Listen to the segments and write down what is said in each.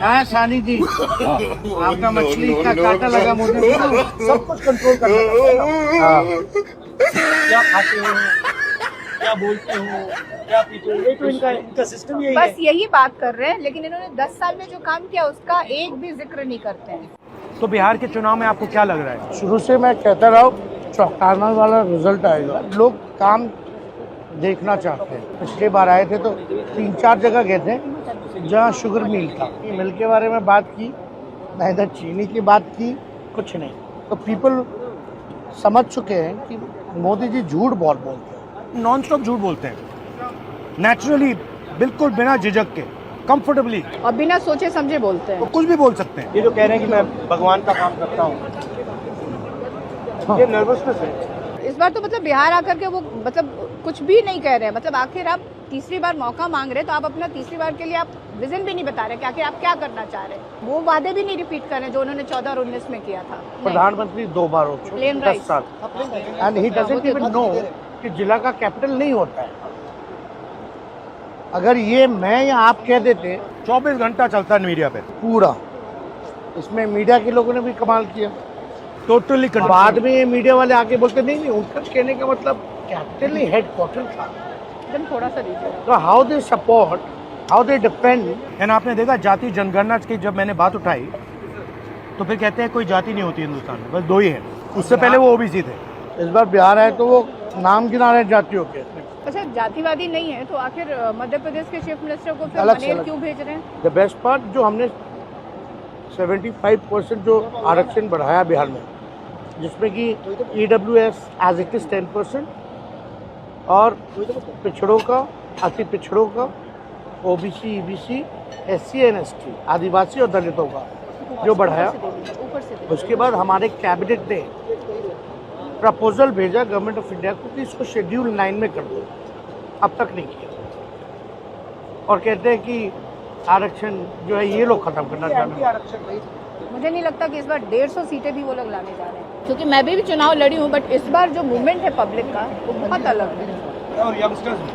हाँ सानी जी, आपका मछली का कांटा लगा मुझे, सब कुछ कंट्रोल करना। हाँ, क्या खाते हो, क्या बोलते हो, क्या पीते हो, ये तो इनका सिस्टम यही है। बस यही बात कर रहे हैं, लेकिन इन्होंने 10 साल में जो काम किया उसका एक भी जिक्र नहीं करते हैं। तो बिहार के चुनाव में आपको क्या लग रहा है? शुरू से मैं कहता रहा हूँ चौंकाने वाला रिजल्ट आएगा। लोग काम देखना चाहते हैं। पिछले बार आए थे तो 3-4 जगह गए थे जहाँ शुगर मिल था। मिल के बारे में बात की, ना इधर चीनी की बात की, कुछ नहीं। तो पीपल समझ चुके हैं कि मोदी जी झूठ बहुत बोलते हैं। नॉन स्टॉप झूठ बोलते हैं, नेचुरली, बिल्कुल बिना झिझक के, कंफर्टेबली, और बिना सोचे समझे बोलते वो हैं। कुछ भी बोल सकते हैं। ये जो कह रहे हैं कि मैं भगवान का काम करता हूँ, ये नर्वसनेस है। इस बार तो मतलब बिहार आकर के वो मतलब कुछ भी नहीं कह रहे हैं। मतलब आखिर आप तीसरी बार मौका मांग रहे, तो आप अपना तीसरी बार के लिए आप विजन भी नहीं बता रहे कि आखिर आप क्या करना चाह रहे हैं। वो वादे भी नहीं रिपीट कर रहे जो उन्होंने 14 और 19 में किया था। प्रधानमंत्री 2 बार हो चुके, Plain 10 rice. साल, and he doesn't even know कि जिला का कैपिटल नहीं होता है। अगर ये मैं या आप कह देते 24 घंटा चलता है मीडिया पे, पूरा, इसमें मीडिया के लोगों ने भी कमाल किया। टोटली। बाद में ये मीडिया वाले आके बोलते नहीं उनका कहने का मतलब कैपिटल नहीं हेडक्वार्टर था। एकदम थोड़ा सा दीजिए। तो how they support, how they depend. And आपने देखा जाति जनगणना की जब मैंने बात उठाई तो फिर कहते हैं कोई जाति नहीं होती हिंदुस्तान में, बस 2 ही है। उससे पहले वो ओबीसी थे। इस बार बिहार आए तो वो नाम गिना रहे जातियों के। अच्छा, जातिवादी नहीं है तो आखिर मध्य प्रदेश के चीफ मिनिस्टर को फिर अलग से मनेर अलग। क्यों भेज रहे हैं? द बेस्ट पार्ट जो हमने 75% जो आरक्षण बढ़ाया बिहार में, जिसमें कि EWS एज इट इज 10% और पिछड़ों का, अति पिछड़ों का, OBC, EBC, SC and ST, आदिवासी और दलितों का जो बढ़ाया। ऊपर से उसके बाद हमारे कैबिनेट ने प्रपोजल भेजा गवर्नमेंट ऑफ इंडिया को कि इसको शेड्यूल 9 में कर दो। अब तक नहीं किया और कहते हैं कि आरक्षण जो है ये लोग खत्म करना चाहते हैं। मुझे नहीं लगता कि इस बार 150 सीटें भी वो लोग लाने जा रहे हैं, क्योंकि मैं भी चुनाव लड़ी हूँ, बट इस बार जो मूवमेंट है पब्लिक का वो बहुत अलग है। और यंगस्टर्स में,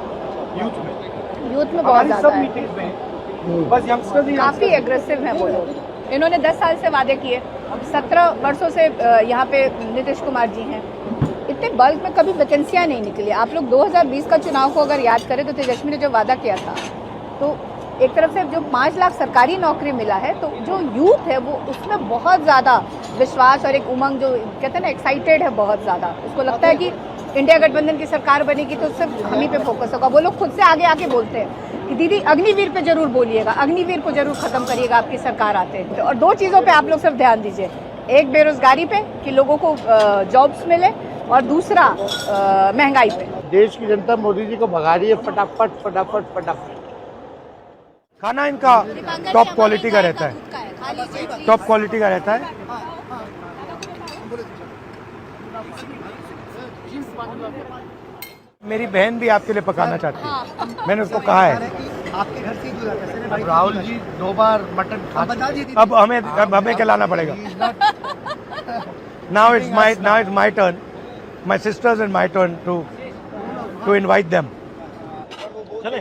यूथ में बहुत ज्यादा है, बस यंगस्टर्स ही काफी एग्रेसिव है वो लोग। इन्होंने 10 साल से वादे किए, अब 17 वर्षों से यहाँ पे नीतीश कुमार जी हैं। इतने बल्क में कभी वैकेंसियाँ नहीं निकली। आप लोग 2020 का चुनाव को अगर याद करें तो तेजस्वी ने जो वादा किया था, तो एक तरफ से जो 5 लाख सरकारी नौकरी मिला है, तो जो यूथ है वो उसमें बहुत ज़्यादा विश्वास और एक उमंग, जो कहते हैं ना, एक्साइटेड है बहुत ज़्यादा। उसको लगता है कि इंडिया गठबंधन की सरकार बनेगी तो सिर्फ हम ही पे फोकस होगा। वो लोग खुद से आगे आके बोलते हैं कि दीदी अग्निवीर पे जरूर बोलिएगा, अग्निवीर को जरूर खत्म करिएगा आपकी सरकार आते हैं। और 2 चीज़ों पे आप लोग सिर्फ ध्यान दीजिए, एक बेरोजगारी पे कि लोगों को जॉब्स मिले, और दूसरा महंगाई पे। देश की जनता मोदी जी को भगा रही है फटाफट फटाफट फटाफट। खाना इनका टॉप क्वालिटी का रहता है, टॉप क्वालिटी का रहता है। मेरी बहन भी आपके लिए पकाना चाहती है, मैंने उसको कहा है। आपके घर से अब राहुल जी 2 बार मटन खा चुके। अब हमें खिलाना पड़ेगा। Now it's my turn, my sisters and my turn to invite them. चले।